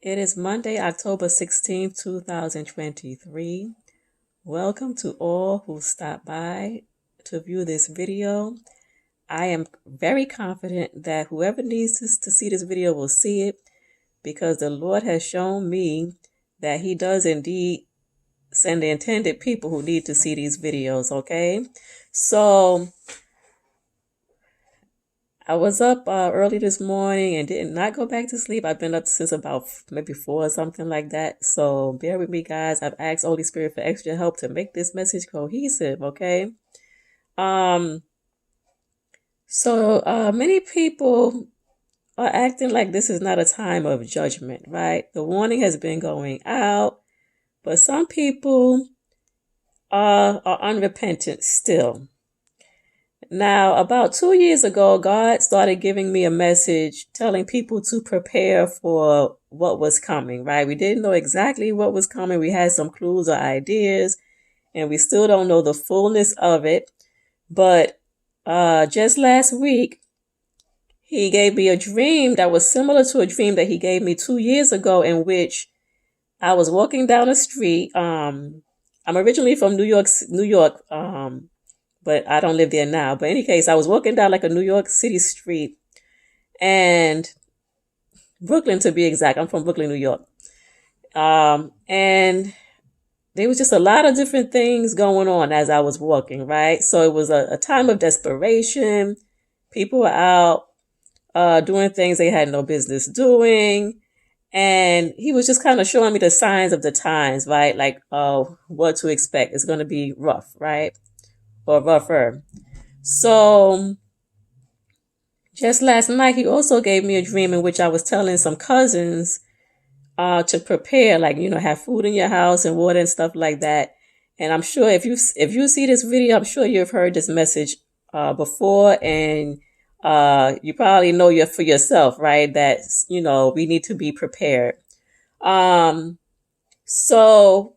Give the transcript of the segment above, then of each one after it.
It is Monday, October 16th, 2023. Welcome to all who stopped by to view this video. I am very confident that whoever needs to see this video will see it because the Lord has shown me that He does indeed send the intended people who need to see these videos, okay? So I was up early this morning and did not go back to sleep. I've been up since about maybe 4 or something like that. So bear with me, guys. I've asked Holy Spirit for extra help to make this message cohesive, okay? Um, Many people are acting like this is not a time of judgment, right? The warning has been going out, but some people are unrepentant still. Now, about 2 years ago, God started giving me a message telling people to prepare for what was coming, right? We didn't know exactly what was coming. We had some clues or ideas, and we still don't know the fullness of it. But just last week, He gave me a dream that was similar to a dream that He gave me 2 years ago, in which I was walking down a street. I'm originally from New York, but I don't live there now. But in any case, I was walking down like a New York City street, and Brooklyn to be exact. I'm from Brooklyn, New York. And there was just a lot of different things going on as I was walking, right? So it was a time of desperation. People were out doing things they had no business doing. And He was just kind of showing me the signs of the times, right? Like, what to expect. It's going to be rough, right? Or rougher. So just last night, He also gave me a dream in which I was telling some cousins to prepare, like, have food in your house and water and stuff like that. And I'm sure if you see this video, I'm sure you've heard this message before, and you probably know for yourself, right? That we need to be prepared. So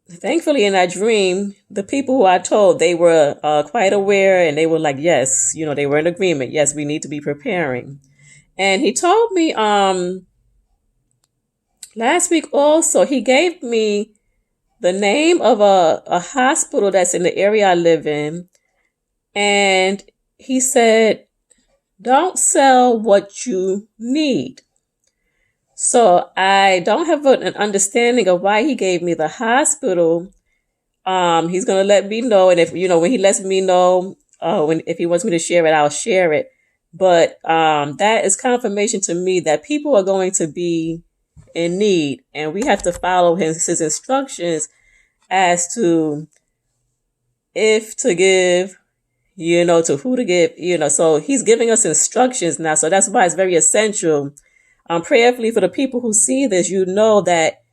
thankfully, in that dream, the people who I told, they were quite aware, and they were like, yes, they were in agreement. Yes, we need to be preparing. And He told me last week also, He gave me the name of a hospital that's in the area I live in. And He said, don't sell what you need. So I don't have an understanding of why He gave me the hospital. He's going to let me know. And if, when He lets me know, if He wants me to share it, I'll share it. But that is confirmation to me that people are going to be in need, and we have to follow his instructions as to if to give, to who to give, so He's giving us instructions now. So that's why it's very essential. Prayerfully for the people who see this, that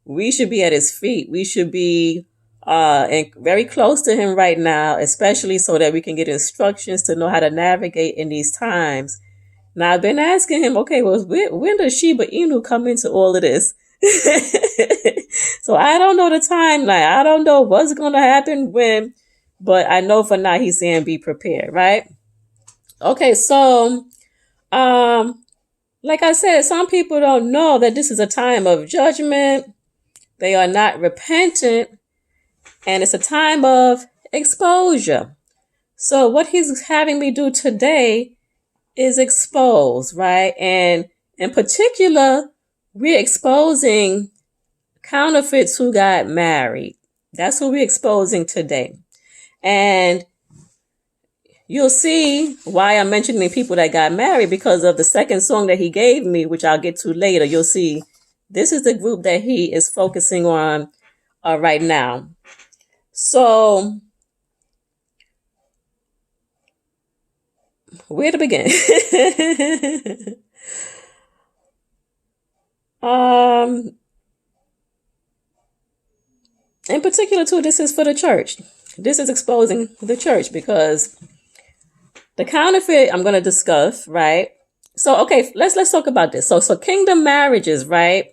we should be at His feet. We should be and very close to Him right now, especially so that we can get instructions to know how to navigate in these times. Now, I've been asking Him, okay, well, when does Sheba Inu come into all of this? So I don't know the timeline. I don't know what's going to happen when, but I know for now He's saying be prepared, right? Okay, so like I said, some people don't know that this is a time of judgment. They are not repentant, and it's a time of exposure. So what He's having me do today is expose, right? And in particular, we're exposing counterfeits who got married. That's who we're exposing today. And you'll see why I'm mentioning people that got married, because of the second song that He gave me, which I'll get to later. You'll see this is the group that He is focusing on right now. So where to begin? In particular, too, this is for the church. This is exposing the church, because the counterfeit I'm going to discuss, right? So, okay, let's talk about this. So kingdom marriages, right?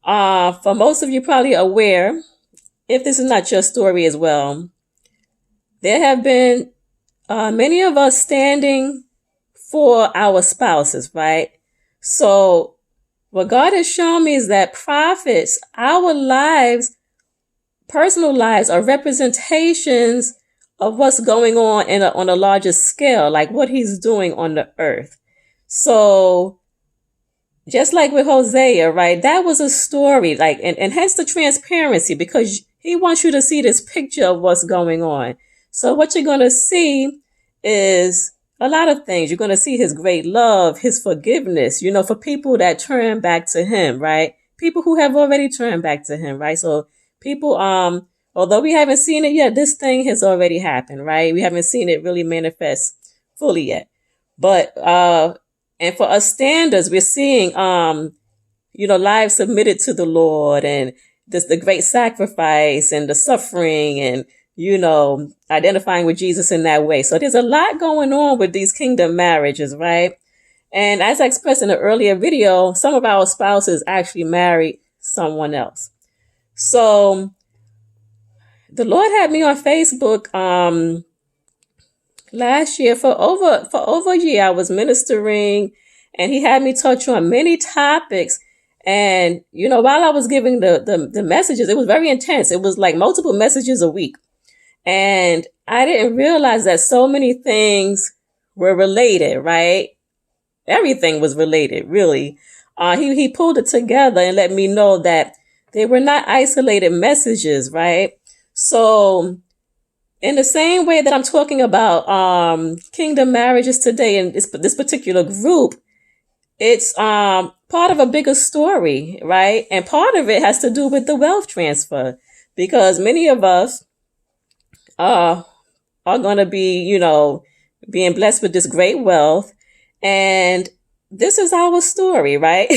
For most of you probably aware, if this is not your story as well, there have been many of us standing for our spouses, right? So what God has shown me is that prophets, our lives, personal lives, are representations of what's going on on a larger scale, like what he's doing on the earth. So just like with Hosea, right? That was a story, like, and hence the transparency, because he wants you to see this picture of what's going on. So what you're going to see is a lot of things. You're going to see his great love, his forgiveness, for people that turn back to him, right? People who have already turned back to him, right? So people, although we haven't seen it yet, this thing has already happened, right? We haven't seen it really manifest fully yet. But, and for us standards, we're seeing, lives submitted to the Lord, and the great sacrifice and the suffering, and, identifying with Jesus in that way. So there's a lot going on with these kingdom marriages, right? And as I expressed in an earlier video, some of our spouses actually married someone else. So the Lord had me on Facebook, last year for over a year. I was ministering, and he had me touch on many topics. And, while I was giving the messages, it was very intense. It was like multiple messages a week. And I didn't realize that so many things were related, right? Everything was related, really. He pulled it together and let me know that they were not isolated messages, right? So in the same way that I'm talking about kingdom marriages today in this particular group, it's part of a bigger story, right? And part of it has to do with the wealth transfer, because many of us are going to be, being blessed with this great wealth. And this is our story, right?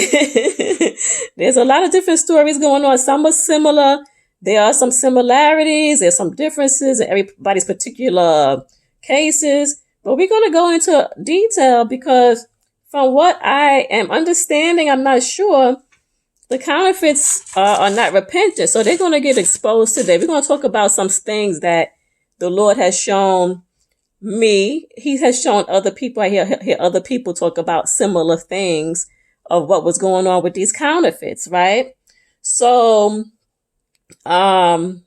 There's a lot of different stories going on. Some are similar. There are some similarities. There's some differences in everybody's particular cases. But we're going to go into detail because from what I am understanding, I'm not sure, the counterfeits are not repentant. So they're going to get exposed today. We're going to talk about some things that the Lord has shown me. He has shown other people. I hear other people talk about similar things of what was going on with these counterfeits, right? So, some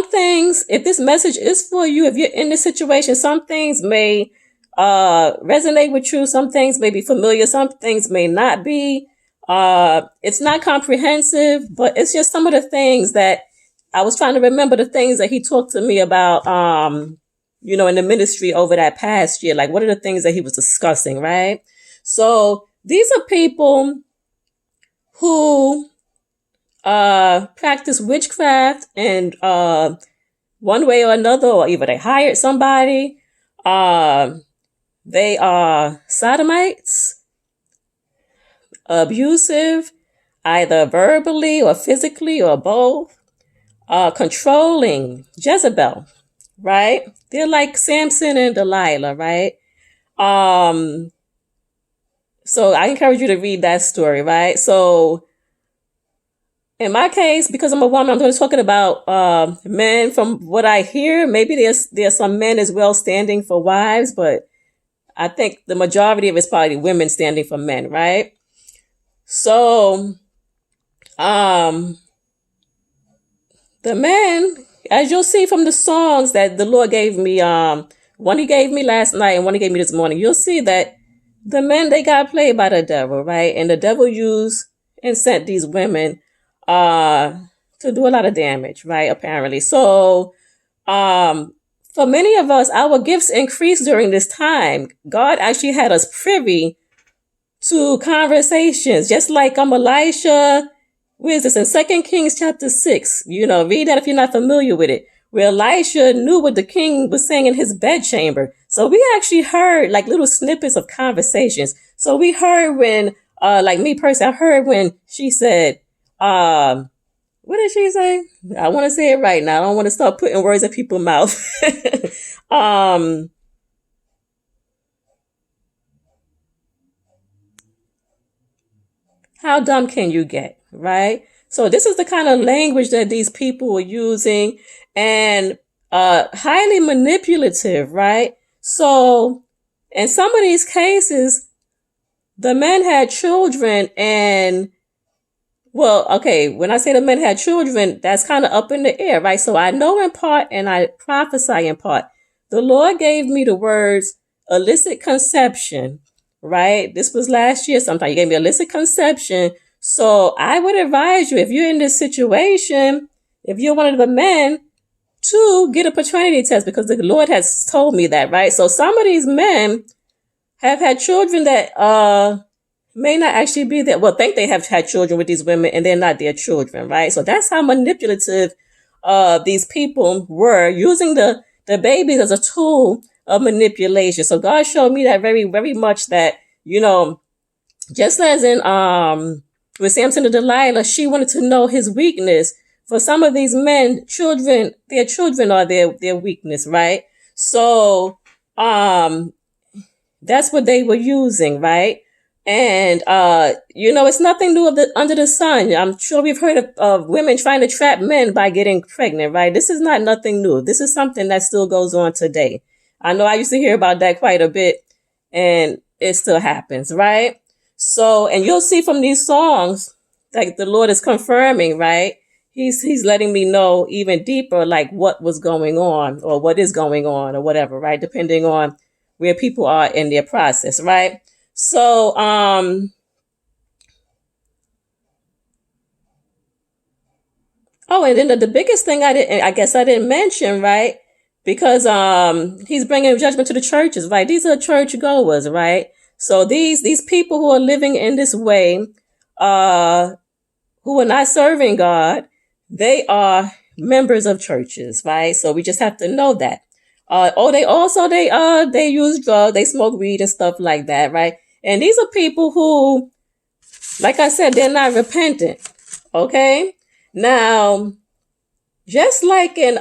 things, if this message is for you, if you're in this situation, some things may resonate with you. Some things may be familiar. Some things may not be. It's not comprehensive, but it's just some of the things that I was trying to remember, the things that he talked to me about, in the ministry over that past year. Like, what are the things that he was discussing, right? So these are people who practice witchcraft and one way or another, or either they hired somebody, they are sodomites, abusive, either verbally or physically or both, controlling, Jezebel, right? They're like Samson and Delilah, right? So I encourage you to read that story, right? So in my case, because I'm a woman, I'm going to talking about men. From what I hear, maybe there's some men as well standing for wives, but I think the majority of it's probably women standing for men, right? So, the men, as you'll see from the songs that the Lord gave me, one he gave me last night and one he gave me this morning, you'll see that the men, they got played by the devil, right? And the devil used and sent these women to do a lot of damage, right? Apparently. So, for many of us, our gifts increased during this time. God actually had us privy to conversations, just like Elisha. Where is this? In 2 Kings chapter 6. Read that if you're not familiar with it. Where Elisha knew what the king was saying in his bedchamber. So we actually heard like little snippets of conversations. So we heard when, like me personally, I heard when she said, what did she say? I want to say it right now. I don't want to start putting words in people's mouth. How dumb can you get, right? So this is the kind of language that these people were using, and highly manipulative, right? So in some of these cases, the men had children and, well, okay, when I say the men had children, that's kind of up in the air, right? So I know in part and I prophesy in part. The Lord gave me the words illicit conception, right? This was last year sometime. He gave me illicit conception. So I would advise you, if you're in this situation, if you're one of the men, to get a paternity test, because the Lord has told me that, right? So some of these men have had children that may not actually be there. Well, think they have had children with these women and they're not their children, right? So that's how manipulative these people were, using the babies as a tool of manipulation. So God showed me that very, very much, that, just as in with Samson and Delilah, she wanted to know his weakness. For some of these men, their children are their weakness, right? So that's what they were using, right? And it's nothing new under the sun. I'm sure we've heard of women trying to trap men by getting pregnant, right? This is not nothing new. This is something that still goes on today. I know I used to hear about that quite a bit, and it still happens, right? So, and you'll see from these songs, like the Lord is confirming, right? He's letting me know even deeper, like what was going on or what is going on or whatever, right? Depending on where people are in their process, right? So, oh, and then the biggest thing I didn't mention, right? Because he's bringing judgment to the churches, right? These are church goers, right? So these people who are living in this way, who are not serving God, they are members of churches, right? So we just have to know that. They use drugs, they smoke weed and stuff like that, right? And these are people who, like I said, they're not repentant. Okay? Now, just like in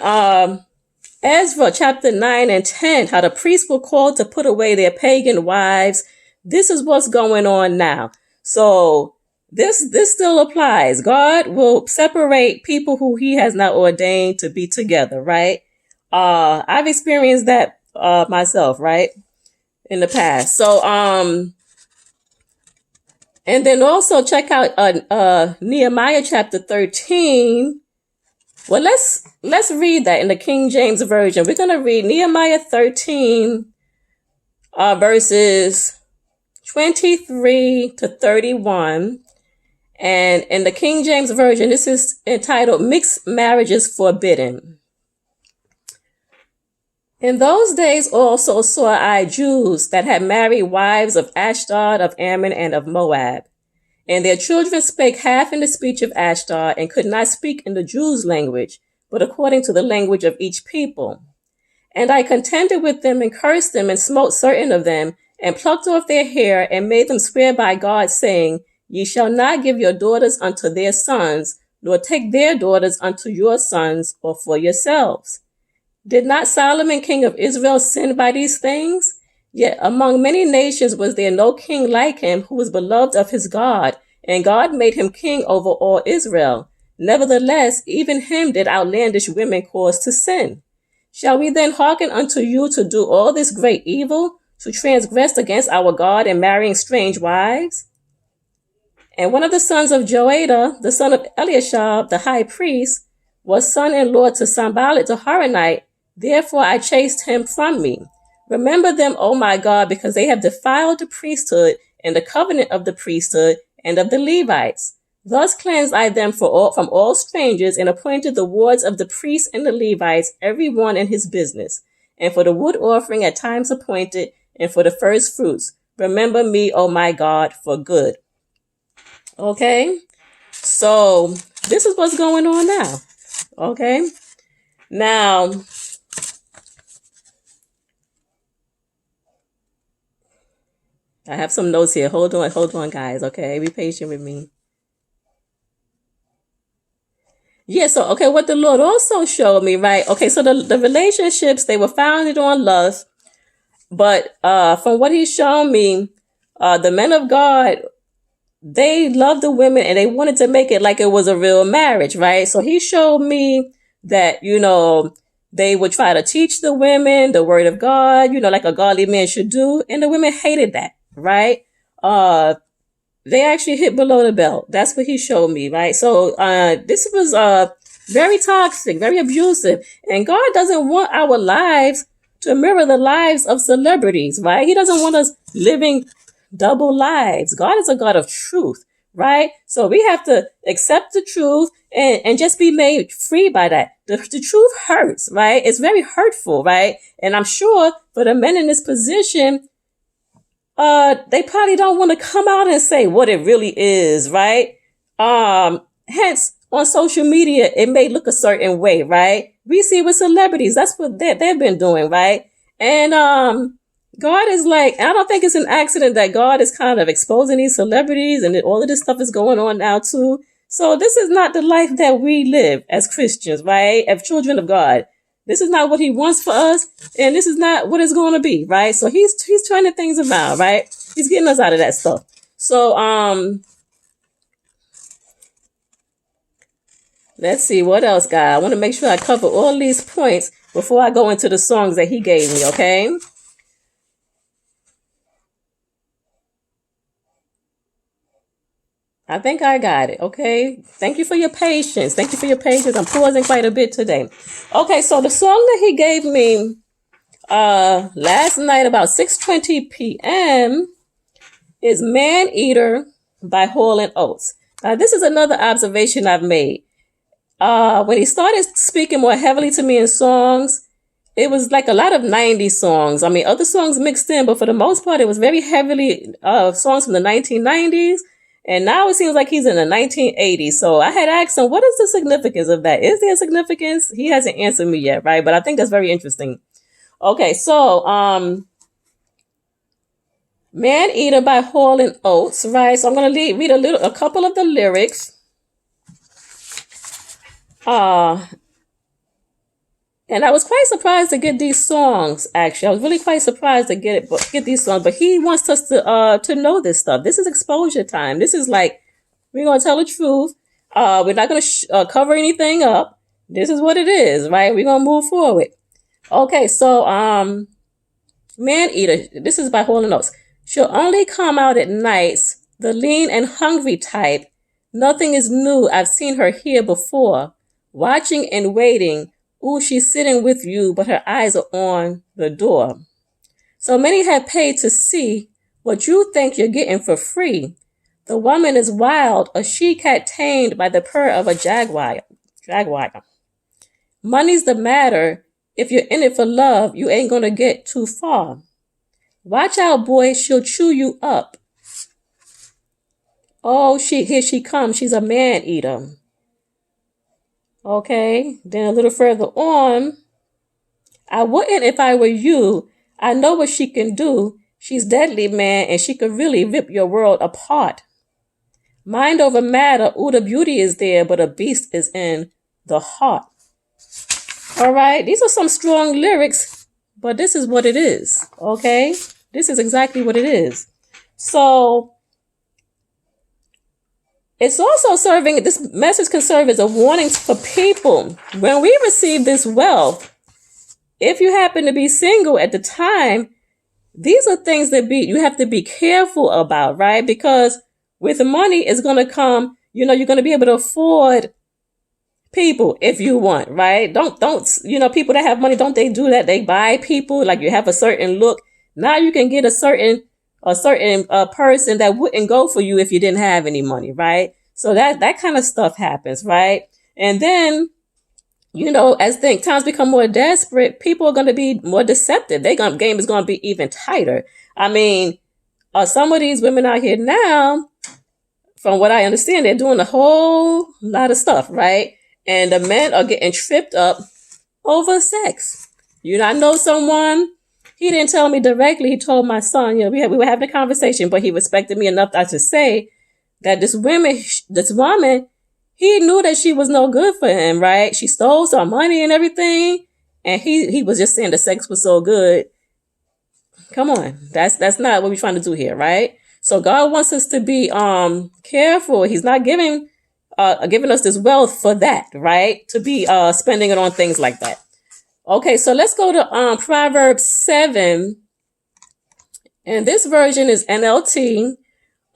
Ezra chapter 9 and 10, how the priests were called to put away their pagan wives, this is what's going on now. So this still applies. God will separate people who he has not ordained to be together, right? I've experienced that myself, right? In the past. So and then also check out Nehemiah chapter 13. Well, let's read that in the King James Version. We're going to read Nehemiah 13 verses 23 to 31. And in the King James Version, this is entitled Mixed Marriages Forbidden. In those days also saw I Jews that had married wives of Ashdod, of Ammon, and of Moab. And their children spake half in the speech of Ashdod, and could not speak in the Jews' language, but according to the language of each people. And I contended with them, and cursed them, and smote certain of them, and plucked off their hair, and made them swear by God, saying, Ye shall not give your daughters unto their sons, nor take their daughters unto your sons, or for yourselves. Did not Solomon king of Israel sin by these things? Yet among many nations was there no king like him, who was beloved of his God, and God made him king over all Israel. Nevertheless, even him did outlandish women cause to sin. Shall we then hearken unto you to do all this great evil, to transgress against our God in marrying strange wives? And one of the sons of Joada, the son of Eliashab, the high priest, was son-in-law to Sanballat the Horonite. Therefore I chased him from me. Remember them, O my God, because they have defiled the priesthood and the covenant of the priesthood and of the Levites. Thus cleansed I them from all strangers, and appointed the wards of the priests and the Levites, every one in his business, and for the wood offering at times appointed, and for the first fruits. Remember me, O my God, for good. Okay? So this is what's going on now. Okay? Now, I have some notes here. Hold on, guys. Okay? Be patient with me. Yeah, so, okay, what the Lord also showed me, right? Okay, so the relationships, they were founded on love. But from what he's shown me, the men of God, they loved the women and they wanted to make it like it was a real marriage, right? So he showed me that, they would try to teach the women the word of God, like a godly man should do. And the women hated that, right? they actually hit below the belt. That's what he showed me, right? So this was very toxic, very abusive. And God doesn't want our lives to mirror the lives of celebrities, right? He doesn't want us living double lives. God is a God of truth, right? So we have to accept the truth and just be made free by that. The truth hurts, right? It's very hurtful, right? And I'm sure for the men in this position, they probably don't want to come out and say what it really is, right? Hence, on social media, it may look a certain way, right? We see with celebrities, that's what they've been doing, right? And God is like, I don't think it's an accident that God is kind of exposing these celebrities and all of this stuff is going on now too. So this is not the life that we live as Christians, right? As children of God. This is not what he wants for us, and this is not what it's going to be, right? So he's turning things around, right? He's getting us out of that stuff. So let's see what else, God. I want to make sure I cover all these points before I go into the songs that he gave me, okay? I think I got it, okay? Thank you for your patience. Thank you for your patience. I'm pausing quite a bit today. Okay, so the song that he gave me last night about 6:20 p.m. is Maneater by Oates. Now, this is another observation I've made. When he started speaking more heavily to me in songs, it was like a lot of 90s songs. I mean, other songs mixed in, but for the most part, it was very heavily songs from the 1990s. And now it seems like he's in the 1980s. So I had asked him, what is the significance of that? Is there significance? He hasn't answered me yet, right? But I think that's very interesting. Okay, so Maneater by Oates, right? So I'm going to read a couple of the lyrics. And I was quite surprised to get these songs, actually. I was really quite surprised to get these songs. But he wants us to know this stuff. This is exposure time. This is like, we're going to tell the truth. We're not going to cover anything up. This is what it is, right? We're going to move forward. Okay, so Maneater, this is by Oates. She'll only come out at nights, the lean and hungry type. Nothing is new. I've seen her here before. Watching and waiting. Ooh, she's sitting with you, but her eyes are on the door. So many have paid to see what you think you're getting for free. The woman is wild, a she-cat tamed by the purr of a jaguar. Money's the matter. If you're in it for love, you ain't gonna get too far. Watch out, boy, she'll chew you up. Oh, here she comes. She's a man-eater. Okay, then a little further on, I wouldn't if I were you. I know what she can do. She's deadly, man, and she could really rip your world apart. Mind over matter. Ooh, the beauty is there, but a beast is in the heart. All right, these are some strong lyrics, but this is what it is, okay? This is exactly what it is. So it's also serving, this message can serve as a warning for people. When we receive this wealth, if you happen to be single at the time, these are things that you have to be careful about, right? Because with the money, it's going to come, you're going to be able to afford people if you want, right? Don't, people that have money, don't they do that? They buy people, like you have a certain look. Now you can get a certain person that wouldn't go for you if you didn't have any money, right? So that kind of stuff happens, right? And then, as times become more desperate, people are going to be more deceptive. Game is going to be even tighter. I mean, some of these women out here now, from what I understand, they're doing a whole lot of stuff, right? And the men are getting tripped up over sex. I know someone. He didn't tell me directly. He told my son, we were having a conversation, but he respected me enough to say that this woman, he knew that she was no good for him, right? She stole some money and everything. And he was just saying the sex was so good. Come on. That's not what we're trying to do here, right? So God wants us to be careful. He's not giving us this wealth for that, right? To be spending it on things like that. Okay, so let's go to Proverbs 7. And this version is NLT.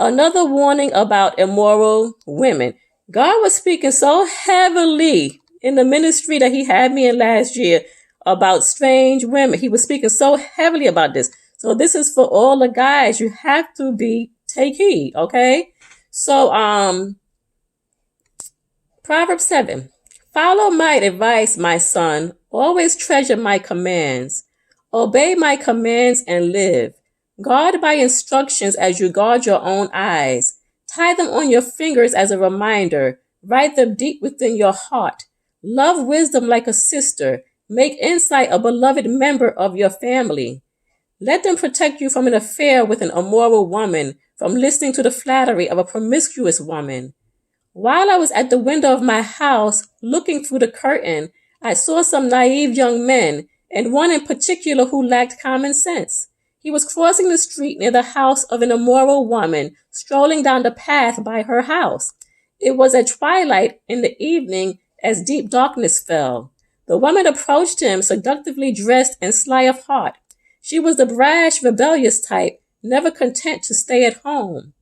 Another warning about immoral women. God was speaking so heavily in the ministry that he had me in last year about strange women. He was speaking so heavily about this. So this is for all the guys. You have to take heed, okay? So Proverbs 7. Follow my advice, my son. Always treasure my commands. Obey my commands and live. Guard my instructions as you guard your own eyes. Tie them on your fingers as a reminder. Write them deep within your heart. Love wisdom like a sister. Make insight a beloved member of your family. Let them protect you from an affair with an immoral woman, from listening to the flattery of a promiscuous woman. While I was at the window of my house, looking through the curtain, I saw some naive young men, and one in particular who lacked common sense. He was crossing the street near the house of an immoral woman, strolling down the path by her house. It was at twilight in the evening as deep darkness fell. The woman approached him, seductively dressed and sly of heart. She was the brash, rebellious type, never content to stay at home.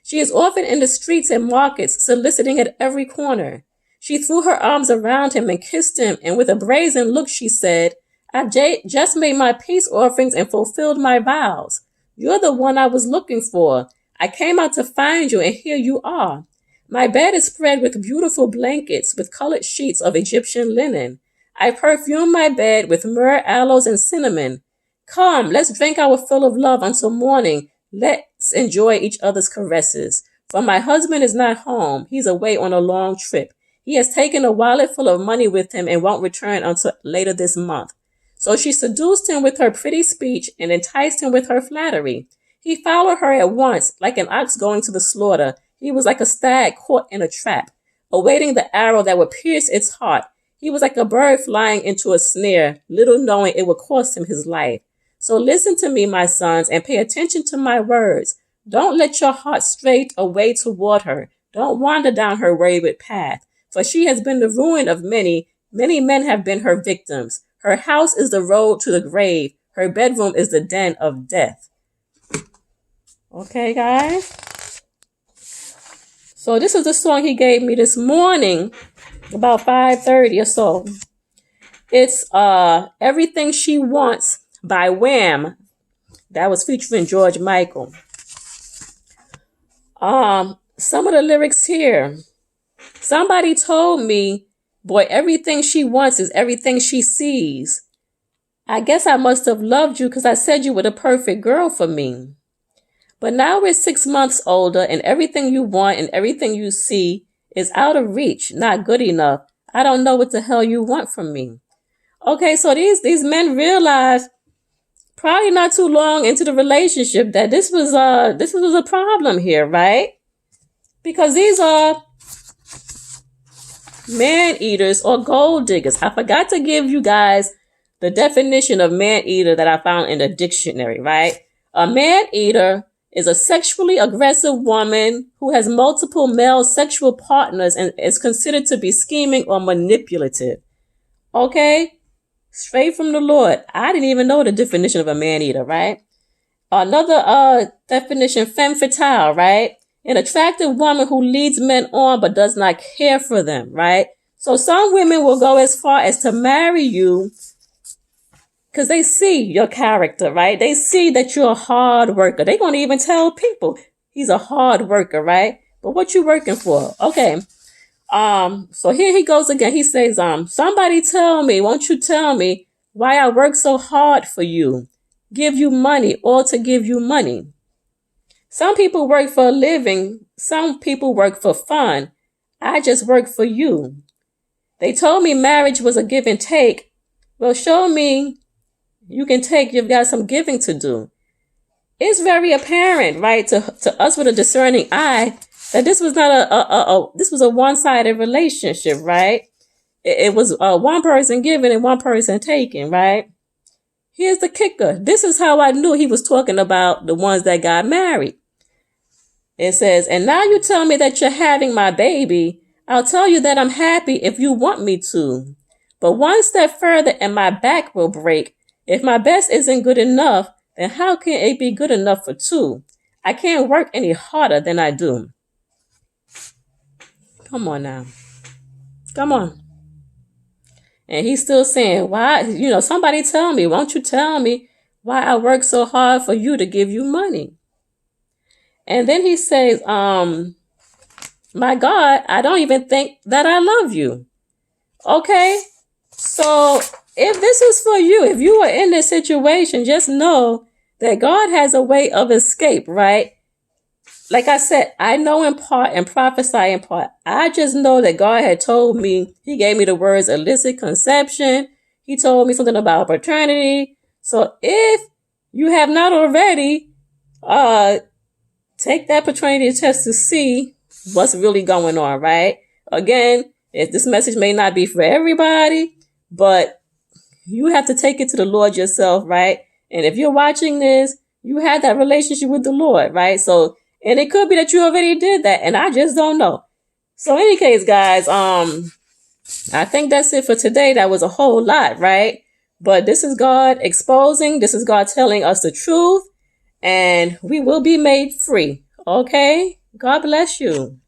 She is often in the streets and markets, soliciting at every corner. She threw her arms around him and kissed him, and with a brazen look she said, I've just made my peace offerings and fulfilled my vows. You're the one I was looking for. I came out to find you, and here you are. My bed is spread with beautiful blankets, with colored sheets of Egyptian linen. I perfume my bed with myrrh, aloes, and cinnamon. Come, let's drink our fill of love until morning. Let's enjoy each other's caresses. For my husband is not home. He's away on a long trip. He has taken a wallet full of money with him and won't return until later this month. So she seduced him with her pretty speech and enticed him with her flattery. He followed her at once, like an ox going to the slaughter. He was like a stag caught in a trap, awaiting the arrow that would pierce its heart. He was like a bird flying into a snare, little knowing it would cost him his life. So listen to me, my sons, and pay attention to my words. Don't let your heart stray away toward her. Don't wander down her wayward path, for she has been the ruin of many. Many men have been her victims. Her house is the road to the grave. Her bedroom is the den of death. Okay, guys? So this is the song he gave me this morning, about 5:30 or so. It's Everything She Wants by Wham. That was featuring George Michael. Some of the lyrics here. Somebody told me, boy, everything she wants is everything she sees. I guess I must have loved you because I said you were the perfect girl for me. But now we're 6 months older and everything you want and everything you see is out of reach, not good enough. I don't know what the hell you want from me. Okay, so these men realized probably not too long into the relationship that this was a problem here, right? Because these are man-eaters or gold diggers. I forgot to give you guys the definition of man-eater that I found in the dictionary, right? A man-eater is a sexually aggressive woman who has multiple male sexual partners and is considered to be scheming or manipulative. Okay? Straight from the Lord. I didn't even know the definition of a man-eater, right? Another definition, femme fatale, right? An attractive woman who leads men on but does not care for them, right? So some women will go as far as to marry you because they see your character, right? They see that you're a hard worker. They're going to even tell people he's a hard worker, right? But what you working for? Okay. So here he goes again. He says, somebody tell me, won't you tell me why I work so hard for you? Give you money or to give you money. Some people work for a living. Some people work for fun. I just work for you. They told me marriage was a give and take. Well, show me you can take. You've got some giving to do. It's very apparent, right, to us with a discerning eye that this was not this was a one-sided relationship, right? It was one person giving and one person taking, right? Here's the kicker. This is how I knew he was talking about the ones that got married. It says, and now you tell me that you're having my baby. I'll tell you that I'm happy if you want me to. But one step further and my back will break. If my best isn't good enough, then how can it be good enough for two? I can't work any harder than I do. Come on now. Come on. And he's still saying, why, somebody tell me, won't you tell me why I work so hard for you to give you money? And then he says, my God, I don't even think that I love you. Okay? So if this is for you, if you are in this situation, just know that God has a way of escape, right? Like I said, I know in part and prophesy in part. I just know that God had told me, he gave me the words illicit conception. He told me something about paternity. So if you have not already, take that paternity test to see what's really going on, right? Again, this message may not be for everybody, but you have to take it to the Lord yourself, right? And if you're watching this, you have that relationship with the Lord, right? So, and it could be that you already did that, and I just don't know. So, in any case, guys, I think that's it for today. That was a whole lot, right? But this is God exposing. This is God telling us the truth, and we will be made free. Okay? God bless you.